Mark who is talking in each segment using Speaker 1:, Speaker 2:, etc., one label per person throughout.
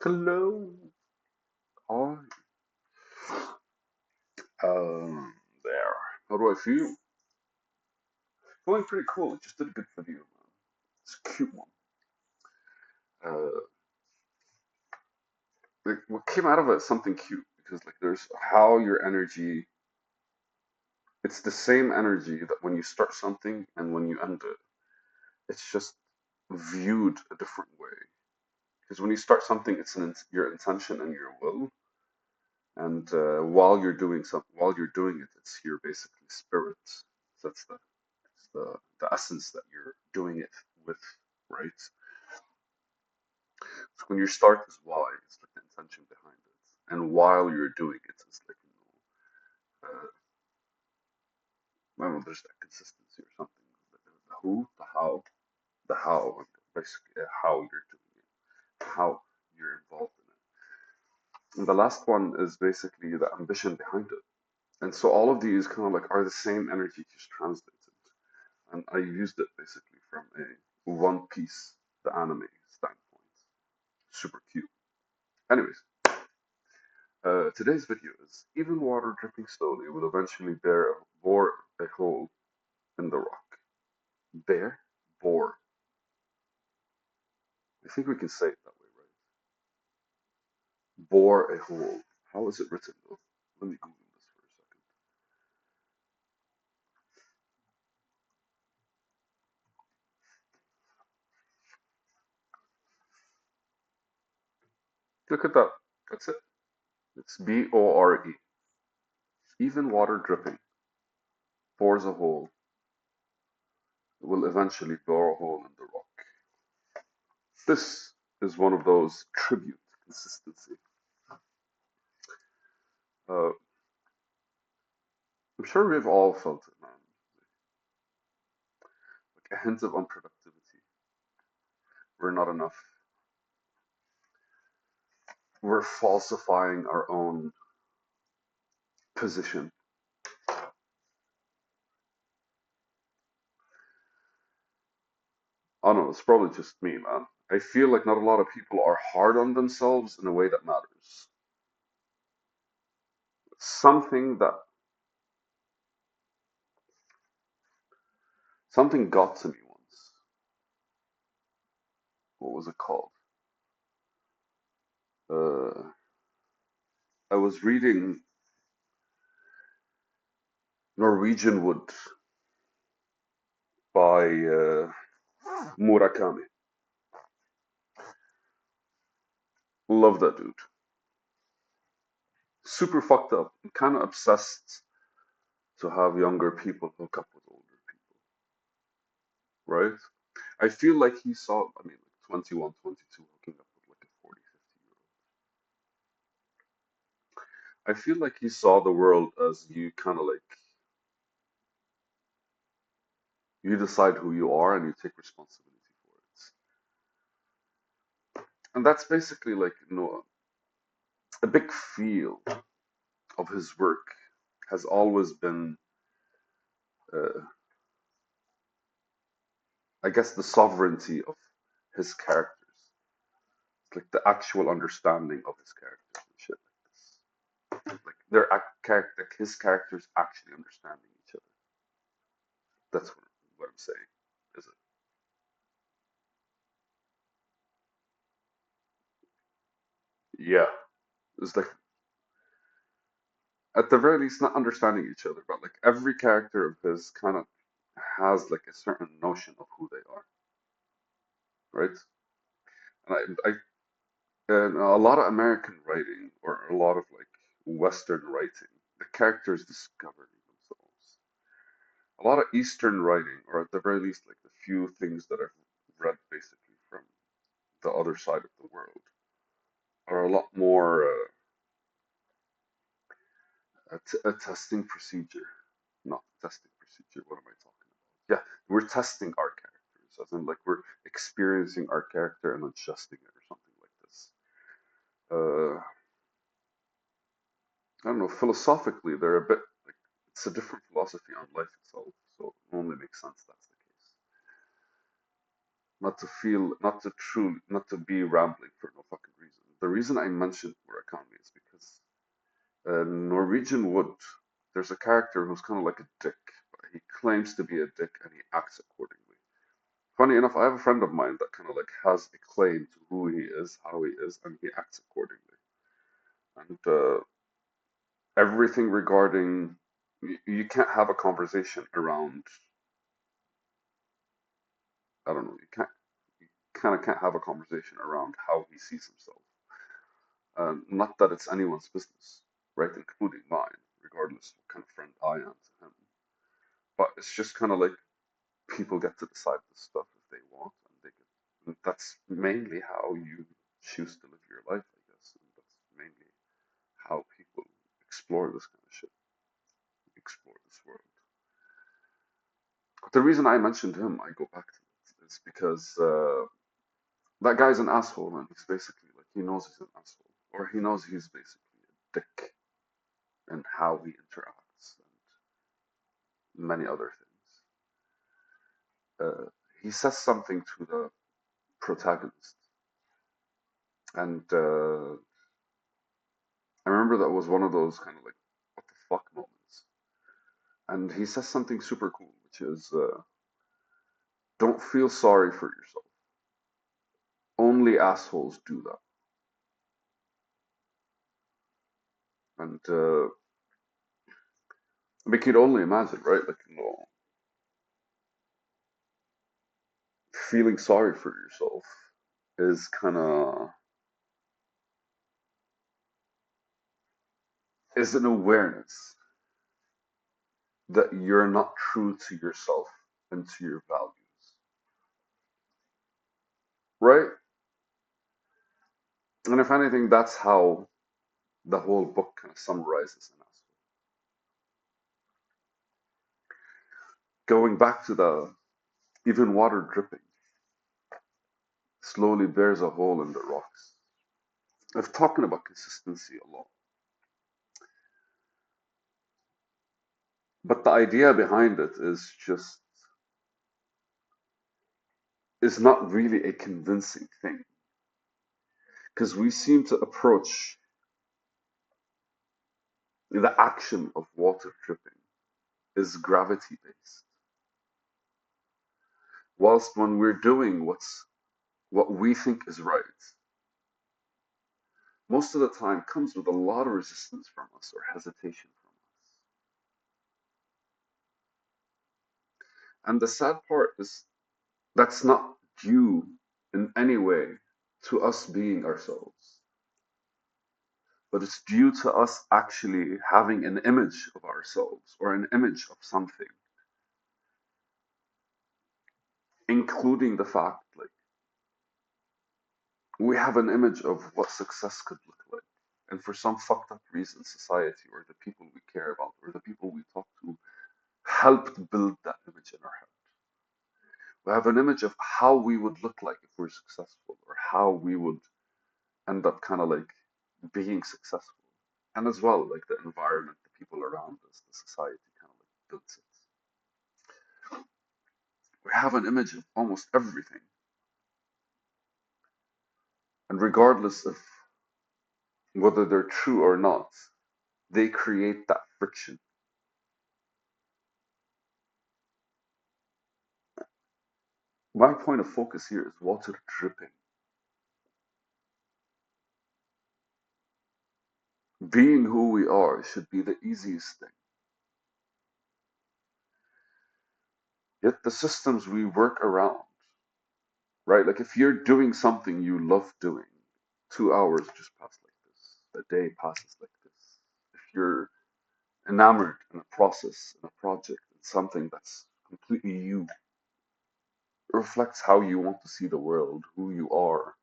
Speaker 1: Hello. Hi. There. How do I feel? Feeling pretty cool. Just did a good video, man. It's a cute one. Uh, like what came out of it is something cute because like there's how your energy. It's the same energy that when you start something and when you end it. It's just viewed a different way. Because when you start something, it's your intention and your will, and while you're doing it, it's your basically spirit. So that's the essence that you're doing it with, right? So when you start is why, it's like the intention behind it, and while you're doing it, it's like I don't know, there's that consistency or something. The who, the how, and basically how you're doing it, how you're involved in it. And the last one is basically the ambition behind it. And so all of these kind of like are the same energy just translated. And I used it basically from a One Piece, the anime standpoint. Super cute. Anyways, today's video is even water dripping slowly will eventually bore a hole in the rock. Bear? Bore. I think we can say it that way, right? Bore a hole. How is it written though? Let me Google this for a second. Look at that. That's it. It's Bore. Even water dripping bores a hole, will eventually bore a hole in the rock. This is one of those tribute consistency. Uh, I'm sure we've all felt it, man. Like a hint of unproductivity. We're not enough. We're falsifying our own position. I don't know, it's probably just me, man. I feel like not a lot of people are hard on themselves in a way that matters. Something that something got to me once. What was it called? Uh, I was reading Norwegian Wood by Murakami. Love that dude. Super fucked up. I'm kind of obsessed to have younger people hook up with older people, right? I feel like he saw, I mean, like 21, 22 hooking up with like a 40, 50-year old. I feel like he saw the world as you kind of like, you decide who you are and you take responsibility for it. And that's basically like, a big feel of his work has always been, uh, I guess, the sovereignty of his characters, like the actual understanding of his characters and shit like this. Like character, his characters actually understanding each other. That's what I'm saying. Is it? Yeah. It's like at the very least not understanding each other, but like every character of his kind of has like a certain notion of who they are, right? And and a lot of American writing or a lot of like Western writing, the characters discovering themselves. A lot of Eastern writing, or at the very least, like the few things that I've read basically from the other side of the world, are a lot more a testing procedure. Not testing procedure. What am I talking about? Yeah, we're testing our characters, as in like we're experiencing our character and adjusting it or something like this. I don't know. Philosophically, they're a bit like it's a different philosophy on life itself, so it only makes sense that's the case. Not to be rambling for no fucking reason. the reason I mentioned Murakami is because Norwegian Wood, there's a character who's kind of like a dick, but he claims to be a dick and he acts accordingly. Funny enough, I have a friend of mine that kind of like has a claim to who he is, how he is, and he acts accordingly. And everything regarding you can't have a conversation around, I don't know, you kind of can't have a conversation around how he sees himself. Not that it's anyone's business, right, including mine, regardless what kind of friend I am to him. But it's just kind of like people get to decide this stuff if they want, and and that's mainly how you choose to live your life, I guess. And that's mainly how people explore this kind of shit, explore this world. The reason I mentioned him, I go back to it, is because that guy's an asshole, and he's basically like he knows he's an asshole, or he knows he's basically a dick in how he interacts and many other things. He says something to the protagonist, and I remember that was one of those kind of like what the fuck moments. And he says something super cool, which is don't feel sorry for yourself. Only assholes do that. And we could only imagine, right? Like, feeling sorry for yourself is kind of is an awareness that you're not true to yourself and to your values, right? And if anything, that's how the whole book kind of summarizes in us. Going back to the even water dripping slowly bears a hole in the rocks. I've talking about consistency a lot, but the idea behind it is not really a convincing thing because we seem to approach the action of water dripping is gravity based, whilst when we're doing what we think is right, most of the time comes with a lot of resistance from us or hesitation from us. And the sad part is that's not due in any way to us being ourselves, but it's due to us actually having an image of ourselves or an image of something, including the fact like we have an image of what success could look like. And for some fucked up reason, society or the people we care about or the people we talk to helped build that image in our head. We have an image of how we would look like if we're successful or how we would end up kind of like being successful. And as well, like the environment, the people around us, the society kind of like builds it. We have an image of almost everything. And regardless of whether they're true or not, they create that friction. My point of focus here is water dripping. Being who we are should be the easiest thing. Yet the systems we work around, right? Like if you're doing something you love doing, 2 hours just pass like this. A day passes like this. If you're enamored in a process, in a project, in something that's completely you, reflects how you want to see the world, who you are,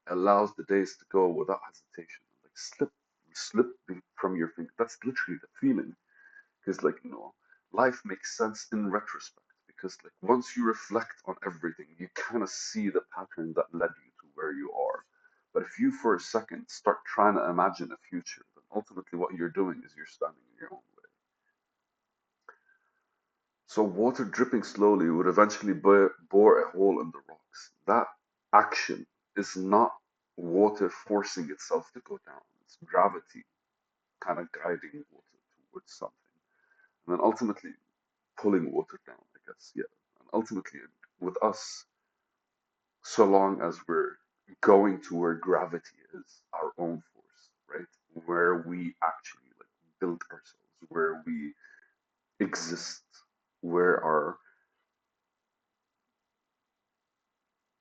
Speaker 1: allows the days to go without hesitation. Like slip from your finger. That's literally the feeling. Because life makes sense in retrospect. Because like once you reflect on everything, you kind of see the pattern that led you to where you are. But if you for a second start trying to imagine a future, then ultimately what you're doing is you're standing in your own way. So water dripping slowly would eventually bore a hole in the rocks. That action is not water forcing itself to go down. It's gravity kind of guiding water towards something, and then ultimately pulling water down, I guess. Yeah. And ultimately, with us, so long as we're going to where gravity is, our own force, right? Where we actually like build ourselves, where we exist, where our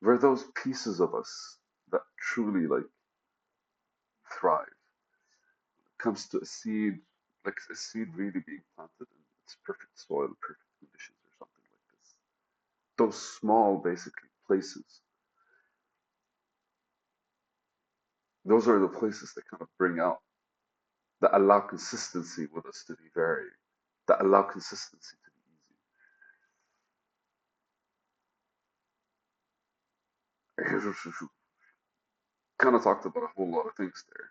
Speaker 1: where those pieces of us that truly like thrive comes to a seed, like a seed really being planted in its perfect soil, perfect conditions, or something like this. Those small, basically, places, those are the places that kind of bring out, that allow consistency with us to be varied, that allow consistency to be easy. Kind of talked about a whole lot of things there,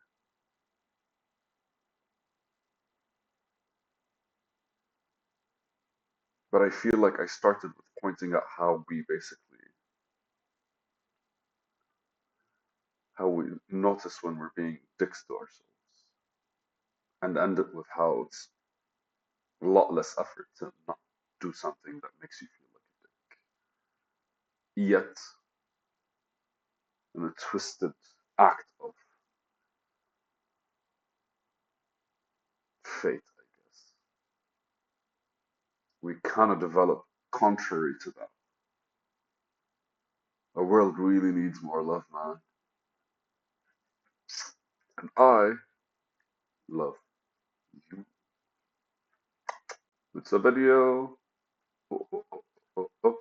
Speaker 1: but I feel like I started with pointing out how we basically, how we notice when we're being dicks to ourselves, and ended with how it's a lot less effort to not do something that makes you feel like a dick. Yet, in a twisted act of fate, I guess, we kind of develop contrary to that. The world really needs more love, man. And I love you. It's a video. Oh, oh, oh, oh, oh.